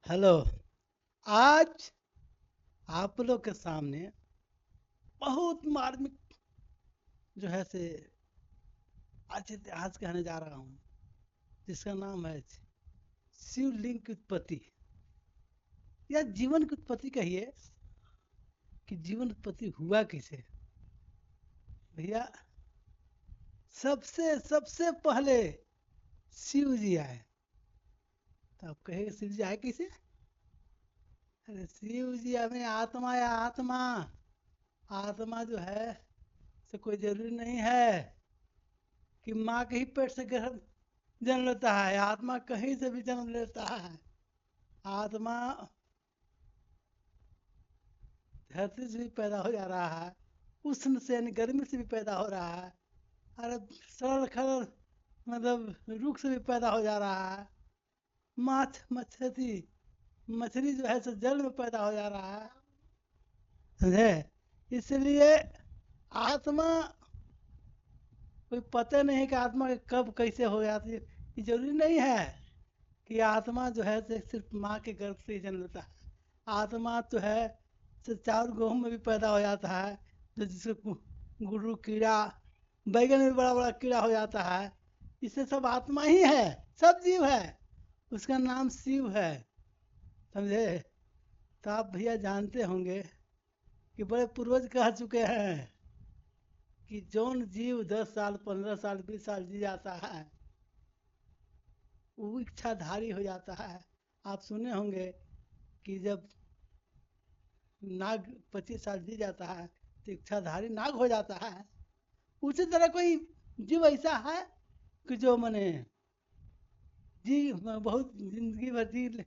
Hello. आज आप लोग के सामने बहुत मार्मिक जो है से आज इतिहास कहने जा रहा हूँ, जिसका नाम है शिवलिंग की उत्पत्ति या जीवन की उत्पत्ति कहिए कि जीवन उत्पत्ति हुआ कैसे। भैया, सबसे सबसे पहले शिव जी आए। तो आप कहेंगे शिव जी आए कैसे? अरे शिव जी हमें आत्मा या आत्मा आत्मा जो है से कोई जरूरी नहीं है कि माँ के ही पेट से गर्भ जन्म लेता है। आत्मा कहीं से भी जन्म लेता है। आत्मा धरती से भी पैदा हो जा रहा है, उष्ण से यानी गर्मी से भी पैदा हो रहा है। अरे सरल खरल मतलब रूख से भी पैदा हो जा रहा है। माछ मछली मछली जो है सो जल में पैदा हो जा रहा है। समझे? इसलिए आत्मा कोई पता नहीं कि आत्मा कब कैसे हो जाती है। ये जरूरी नहीं है कि आत्मा जो है से सिर्फ माँ के गर्भ से ही जन्म लेता है। आत्मा तो है से चार गेहूं में भी पैदा हो जाता है, जो जिसको गुरु कीड़ा, बैगन में बड़ा बड़ा कीड़ा हो जाता है। इससे सब आत्मा ही है, सब जीव है। उसका नाम शिव है। समझे? तो आप भैया जानते होंगे कि बड़े पूर्वज कह चुके हैं कि जौन जीव 10 साल 15 साल 20 साल जी जाता है वो इच्छाधारी हो जाता है। आप सुने होंगे कि जब नाग 25 साल जी जाता है तो इच्छाधारी नाग हो जाता है। उसी तरह कोई जीव ऐसा है कि जो मने जी बहुत जिंदगी भर जी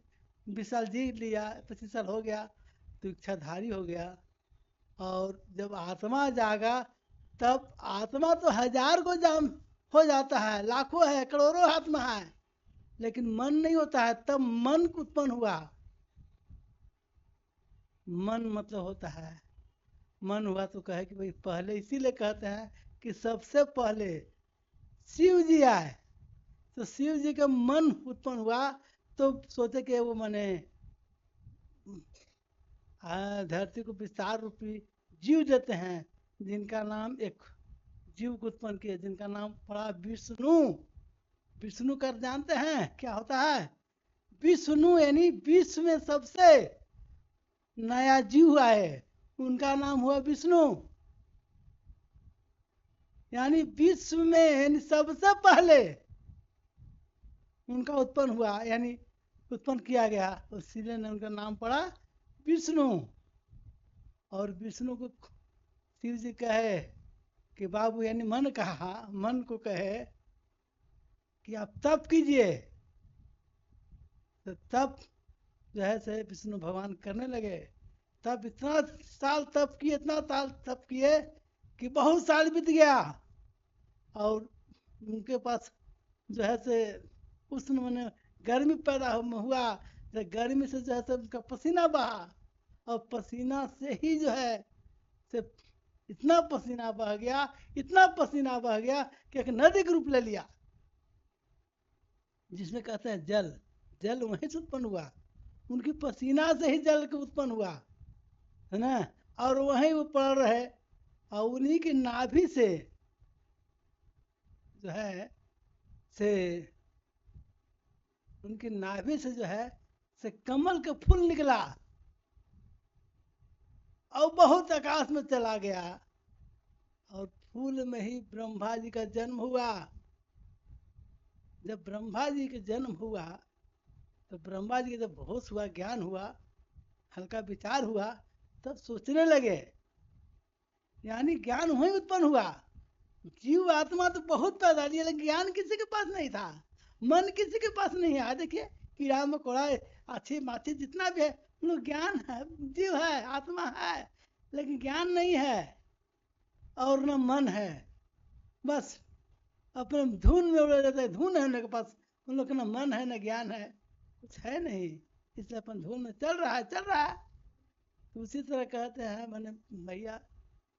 20 साल जी लिया, 25 साल हो गया तो इच्छाधारी हो गया। और जब आत्मा जागा तब आत्मा तो हजार को जाम हो जाता है, लाखों है, करोड़ों आत्मा है, लेकिन मन नहीं होता है। तब मन उत्पन्न हुआ। मन मतलब होता है, मन हुआ तो कहे कि भाई पहले इसीलिए कहते हैं कि सबसे पहले शिव जी आए। तो शिव जी का मन उत्पन्न हुआ तो सोचे कि वो मने धरती को विस्तार रूपी जीव देते हैं, जिनका नाम एक जीव को उत्पन्न किया जिनका नाम पड़ा विष्णु। विष्णु का जानते हैं क्या होता है? विष्णु यानी विश्व में सबसे नया जीव आए, उनका नाम हुआ विष्णु। यानी विश्व में यानी सबसे पहले उनका उत्पन्न हुआ, यानी उत्पन्न किया गया, इसीलिए उनका नाम पड़ा विष्णु। और विष्णु को शिव जी कहे कि बाबू यानी मन कहा, मन को कहे कि आप तप कीजिए। तो तप जो है से विष्णु भगवान करने लगे। तब इतना साल तप किए, इतना साल तप किए कि बहुत साल बीत गया। और उनके पास जो है से उष्ण मैंने गर्मी पैदा हुआ। तो गर्मी से जो है से उनका पसीना बहा, और पसीना से ही जो है से इतना पसीना बह गया, इतना पसीना बह गया कि एक नदी का रूप ले लिया, जिसमें कहते हैं जल। जल वहीं से उत्पन्न हुआ, उनकी पसीना से ही जल का उत्पन्न हुआ, है ना। और वहीं वो पड़ रहे, और उन्हीं की नाभि से जो है से उनकी नाभि से जो है से कमल का फूल निकला और बहुत आकाश में चला गया। और फूल में ही ब्रह्मा जी का जन्म हुआ। जब ब्रह्मा जी का जन्म हुआ तो ब्रह्मा जी का जब होश हुआ, ज्ञान हुआ, हल्का विचार हुआ, तब सोचने लगे। यानी ज्ञान वहीं उत्पन्न हुआ। जीव आत्मा तो बहुत पैदा लिया, लेकिन ज्ञान किसी के पास नहीं था, मन किसी के पास नहीं है। देखिए कीड़ा मकोड़ा अच्छी माछी जितना भी है, उन लोग ज्ञान है, जीव है, आत्मा है, लेकिन ज्ञान नहीं है और न मन है। बस अपने धुन में उड़े रहते हैं। धुन है उनके पास, उन लोग का न मन है न ज्ञान है, कुछ है नहीं। इसलिए अपन धुन में चल रहा है, चल रहा है। तो उसी तरह कहते हैं मैंने भैया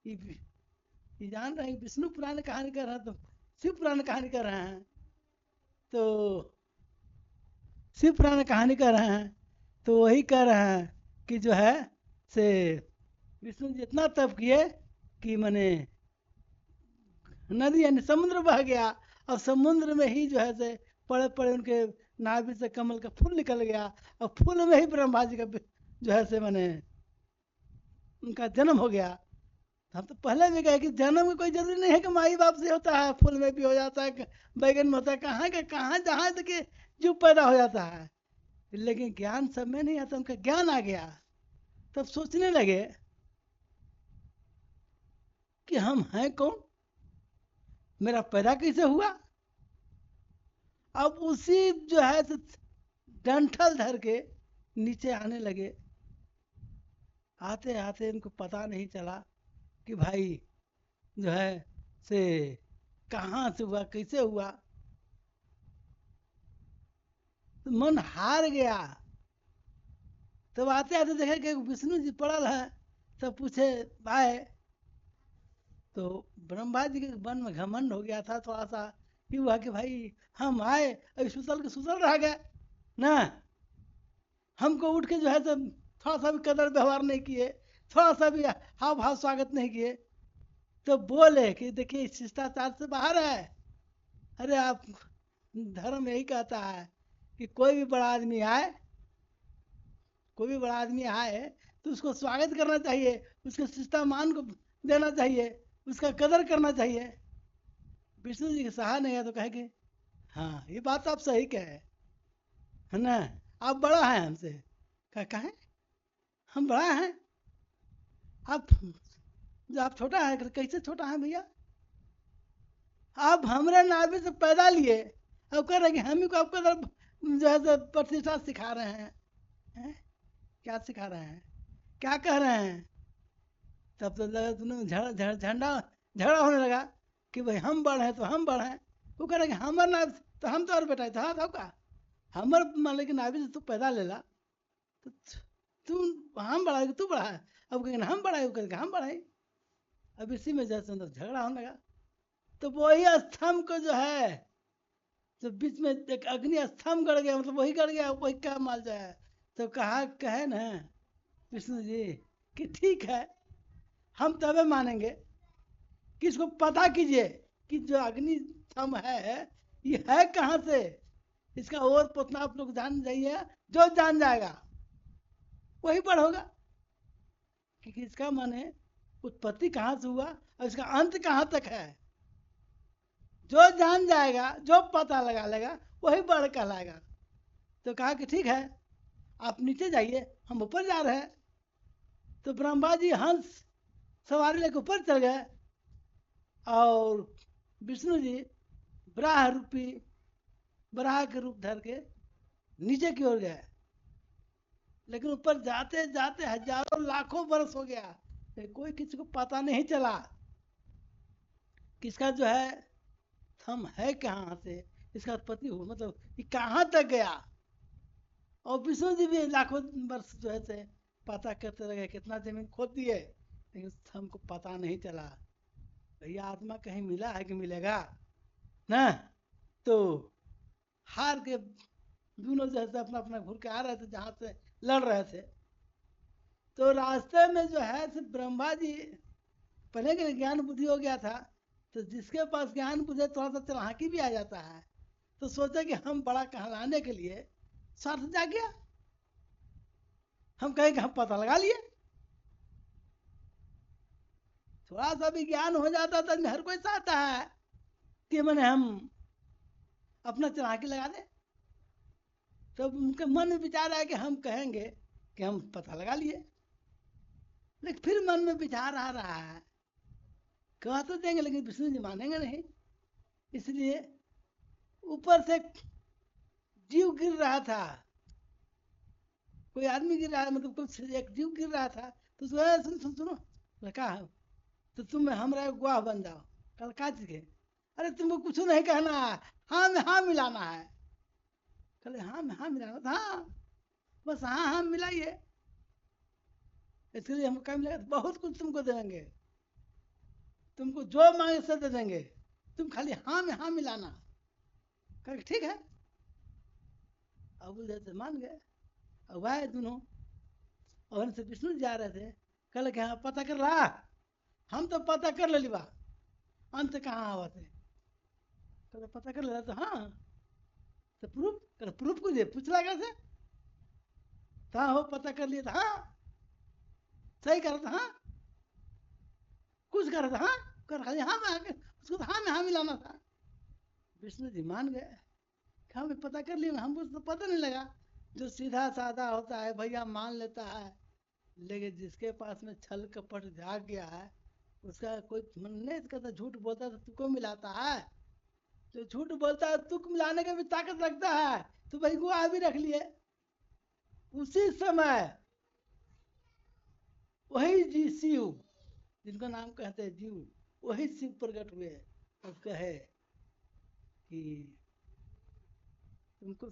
ये जान रहे हैं विष्णु पुराण कहानी कर रहे हैं तो शिव पुराण कहानी कर रहे हैं। तो शिव पुराण कहानी कर रहे हैं तो वही कह रहे हैं कि जो है से विष्णु जी इतना तप किए कि माने नदी यानी समुद्र बह गया, और समुद्र में ही जो है से पड़े पड़े उनके नाभि से कमल का फूल निकल गया, और फूल में ही ब्रह्मा जी का जो है से माने उनका जन्म हो गया। हम तो पहले भी कहे कि जन्म की कोई जरूरी नहीं है कि माई बाप से होता है, फूल में भी हो जाता है, बैगन में होता है, कहाँ का कहाँ जहाँ तक जीव पैदा हो जाता है। लेकिन ज्ञान सब में नहीं आता, उनका ज्ञान आ गया, तब सोचने लगे कि हम हैं कौन, मेरा पैदा कैसे हुआ। अब उसी जो है डंठल धर के नीचे आने लगे। आते आते इनको पता नहीं चला कि भाई जो है से कहाँ से हुआ, कैसे हुआ। तो मन हार गया। तब आते आते देखे कि विष्णु जी पड़ल है। तब पूछे आए, तो ब्रह्मा जी के मन में घमंड हो गया था थोड़ा सा, कि हुआ कि भाई हम आए अभी सुतल के सुतल रह गए ना, हमको उठ के जो है तो थोड़ा सा भी कदर व्यवहार नहीं किए, थोड़ा सा भी हाव भाव स्वागत नहीं किए। तो बोले कि देखिए शिष्टाचार से बाहर है। अरे आप, धर्म यही कहता है कि कोई भी बड़ा आदमी आए, कोई भी बड़ा आदमी आए तो उसको स्वागत करना चाहिए, उसके शिष्टा मान को देना चाहिए, उसका कदर करना चाहिए। विष्णु जी के सहा नहीं है तो कहे कि हाँ ये बात आप सही कहे, है ना, आप बड़ा है हमसे। कहे हम बड़ा हैं, आप जो आप छोटा है, कैसे छोटा है भैया, आप हमारे नाभि से पैदा लिए, अब कह रहे कि हम ही को आपको जो है प्रतिष्ठा सिखा रहे हैं? क्या सिखा रहे हैं, क्या कह रहे हैं। तब तो लगा तुमने झगड़ा होने लगा कि भाई हम बड़ हैं तो हम बड़ हैं। वो कह रहे कि हमारे नाभि तो हम तो और बेटा है, तो हाँ का हमारे मान लो कि नाभि से तू पैदा ले ला, तो तू हम बड़ा है तू बड़ा है। अब कहेंगे हम बड़ा है, वो कहेंगे हम बड़ा है। अब इसी में जैसे झगड़ा होने लगा। तो वही स्तंभ को जो है, तो बीच में एक अग्नि स्तंभ गड़ गया, मतलब वही गड़ गया, वही क्या माल जाए। तो कहा कहे ना विष्णु जी कि ठीक है, हम तबे मानेंगे कि इसको पता कीजिए कि जो अग्नि स्तंभ है ये है कहाँ से, इसका और पोतना आप लोग जान जाइए, जो जान जाएगा वही पर होगा कि इसका माने उत्पत्ति कहाँ से हुआ और इसका अंत कहाँ तक है। जो जान जाएगा, जो पता लगा लेगा, वही बड़ कहलाएगा। तो कहा कि ठीक है, आप नीचे जाइए, हम ऊपर जा रहे हैं। तो ब्रह्मा जी हंस सवारी लेकर ऊपर चल गए, और विष्णु जी बराह रूपी बराह के रूप धर के नीचे की ओर गए। लेकिन ऊपर जाते जाते हजारों लाखों वर्ष हो गया, कोई किसी को पता नहीं चला किसका जो है हम है कहाँ से, इसका उत्पत्ति हो मतलब ये कहाँ तक गया। और विष्णु जी भी लाखों वर्ष जो है से पता करते रहे, कितना जमीन खोद दिए, लेकिन हमको पता नहीं चला। भैया आत्मा कहीं मिला है कि मिलेगा ना। तो हार के दोनों जो है अपना अपना घूर के आ रहे थे जहां से लड़ रहे थे। तो रास्ते में जो है ब्रह्मा जी पहले के ज्ञान बुद्धि हो गया था, तो जिसके पास ज्ञान बुद्धि थोड़ा सा चालाकी भी आ जाता है, तो सोचा कि हम बड़ा कहलाने के लिए स्वार्थ जा गया, हम कहें कि हम पता लगा लिए। थोड़ा सा भी ज्ञान हो जाता तो हर कोई चाहता है कि मैंने हम अपना चालाकी लगा दे। तो उनके मन में विचार आया कि हम कहेंगे कि हम पता लगा लिए, लेकिन फिर मन में विचार आ रहा है, कह तो देंगे लेकिन विष्णु जी मानेंगे नहीं। इसलिए ऊपर से जीव गिर रहा था, कोई आदमी गिर रहा है, मतलब कुछ एक जीव गिर रहा था। तो सुनो लड़का है, तो तुम हमारा गुआह बन जाओ। कल का चीज के, अरे तुमको कुछ नहीं कहना है, हाँ में हाँ मिलाना है। कल हाँ में हाँ मिलाना था, हाँ बस हाँ हाँ मिलाइए, इसलिए हमको क्या मिलेगा, बहुत कुछ तुमको देंगे, तुमको जो मांगे सब दे देंगे, तुम खाली हाँ में हाँ मिलाना। कहा ठीक है, अबुल जैसे मान गए। अब आए दोनों, और से विष्णु जी जा रहे थे, कहले कि हाँ पता कर रहा, हम तो पता कर लेली बा, अंत कहाँ आवत है, कहले पता कर ले तो हाँ, तो प्रूफ कर, प्रूफ कुछ पूछला कैसे, हाँ हो पता कर लिया था, हाँ सही कर रहा था, हाँ कुछ कर रहा था, हाँ कर खाली हाँ में आके उसको तो हाँ में हाँ मिलाना था। विष्णु जी मान गए, हाँ मैं पता कर लिया, हमको तो पता नहीं लगा। जो सीधा साधा होता है भैया मान लेता है, लेकिन जिसके पास में छल कपट जाग गया है, उसका कोई मन नहीं करता, झूठ बोलता है तो तुको मिलाता है, जो झूठ बोलता है तुक मिलाने का भी ताकत रखता है, तो भाई गुआ भी रख लिए। उसी समय वही जी शिव, जिनका नाम कहते हैं जीव, वही शिव प्रकट हुए और कहे कि तुमको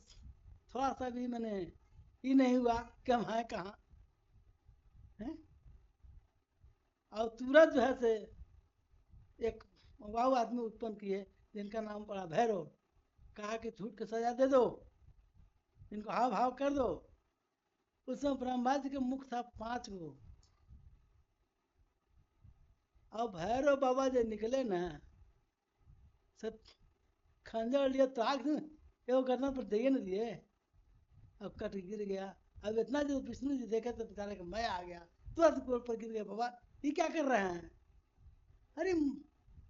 थोड़ा सा भी मैंने ही नहीं हुआ कि हम हैं कहाँ हैं। और तुरंत जो है से एक वाव आदमी उत्पन्न किए, जिनका नाम पड़ा भैरव, कहा कि झूठ की सजा दे दो, इनको हाव भाव कर दो। उस समय ब्रह्मा जी के मुख था 5 गो, और भैरव बाबा जो निकले ना, सब खंजर लिए तो आग एवं गर्दन पर दिए न दिए, अब कट गिर गया। अब इतना जो विष्णु जी देखे तो बेचारे का मैं आ गया, तुरंत गोल पर गिर गया, बाबा ये क्या कर रहे हैं, अरे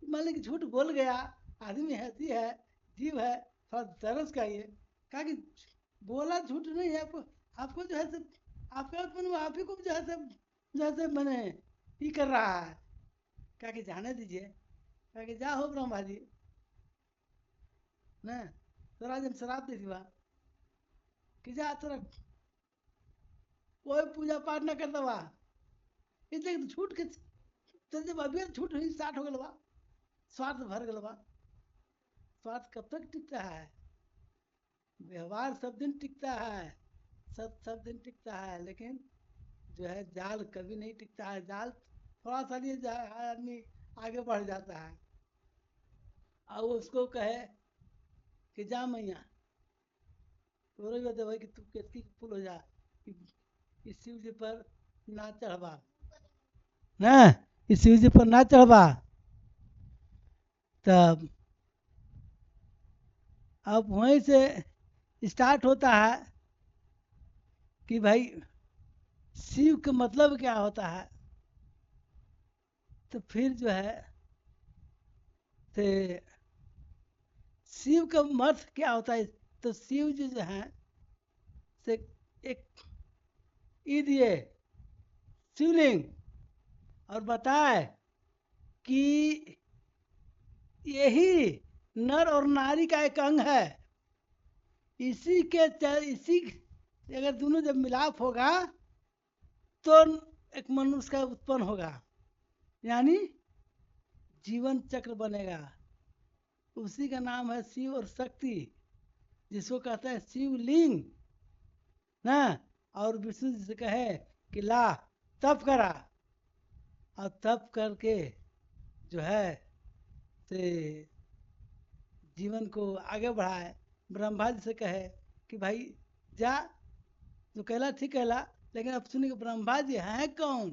मालिक झूठ बोल गया, आदमी ऐसी है, जीव है, थोड़ा तरस का ये, कहा कि बोला झूठ नहीं है, आपको आपको जो है सब आपका उत्पन्न हुआ, आप ही को जो है सब जो है सब मैंने ये कर रहा है, कहा कि जाने दीजिए, कहा कि जा हो ब्रह्मा जी ना, तोरा जब शराब दी थी वहाँ कि जा तोरा कोई पूजा पाठ ना करता वहाँ, इसलिए झूठ के चल जब अभी झूठ ही स्टार्ट हो गया बा, स्वार्थ भर गया बा। स्वार्थ कब तक टिकता है, व्यवहार सब दिन टिकता है, सब सब दिन टिकता है, लेकिन जो है जाल कभी नहीं टिकता है, जाल थोड़ा सा लिए आदमी आगे बढ़ जाता है, और उसको कहे कि जा मैया, तो रोज बता भाई कि तू केतकी फुल हो जा, इस शिव जी पर ना चढ़वा ना, इस शिव जी पर ना चढ़वा। तब अब वहीं से स्टार्ट होता है कि भाई शिव का मतलब क्या होता है, तो फिर जो है से शिव का अर्थ क्या होता है, तो शिव जी जो है से एक ई दिए शिवलिंग, और बताए कि यही नर और नारी का एक अंग है, इसी के इसी अगर दोनों जब मिलाप होगा तो एक मनुष्य का उत्पन्न होगा, यानी जीवन चक्र बनेगा। उसी का नाम है शिव और शक्ति, जिसको कहते हैं शिवलिंग ना। और विष्णु जी से कहे कि ला तप करा, और तप करके जो है से जीवन को आगे बढ़ाए। ब्रह्मा जी से कहे कि भाई जा, जो कहला ठीक कहला, लेकिन अब सुनिए ब्रह्मा जी हैं कौन।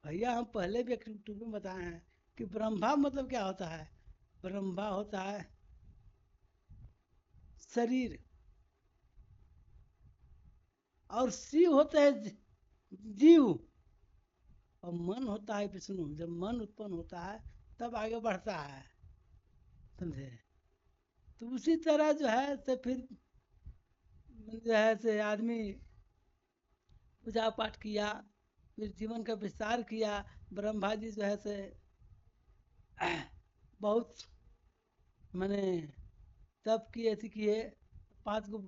भैया हम पहले भी एक यूट्यूब में बताए हैं कि ब्रह्मा मतलब क्या होता है, ब्रह्मा होता है शरीर, और शिव होता है जीव, और मन होता है विष्णु। जब मन उत्पन्न होता है तब आगे बढ़ता है, समझे। तो उसी तरह जो है तो फिर जो है से आदमी पूजा पाठ किया, फिर जीवन का विस्तार किया। ब्रह्मा जी जो है से बहुत मैंने तप किए थी किए, 5 गो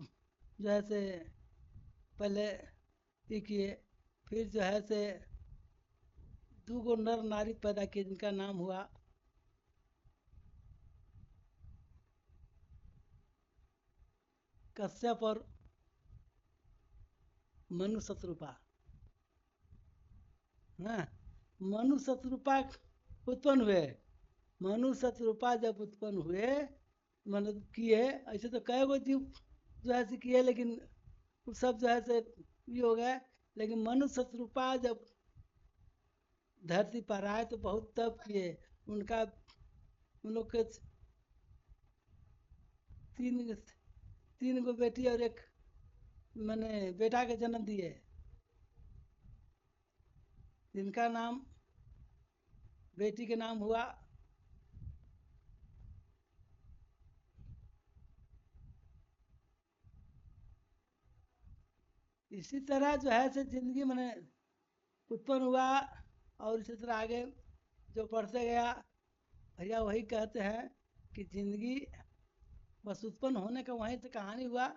जो है से पहले ये किए, फिर जो है से 2 गो नर नारी पैदा किए, जिनका नाम हुआ कश्यप और मनु शत्रुपा ना। मनु शत्रुपा उत्पन्न हुए, मनु शत्रुपा जब उत्पन्न हुए, मतलब किए, ऐसे तो कई गो जीव जो है से किए, लेकिन वो सब जो है से ये हो गए। लेकिन मनुष्य शतरूपा जब धरती पर आए तो बहुत तप किए। उनका उन लोग के तीन तीन गो बेटी और एक मैंने बेटा के जन्म दिए, जिनका नाम बेटी के नाम हुआ इसी तरह जो है से जिंदगी मैंने उत्पन्न हुआ। और इसी तरह आगे जो पढ़ते गया, भैया वही कहते हैं कि जिंदगी बस उत्पन्न होने का वहीं से कहानी हुआ।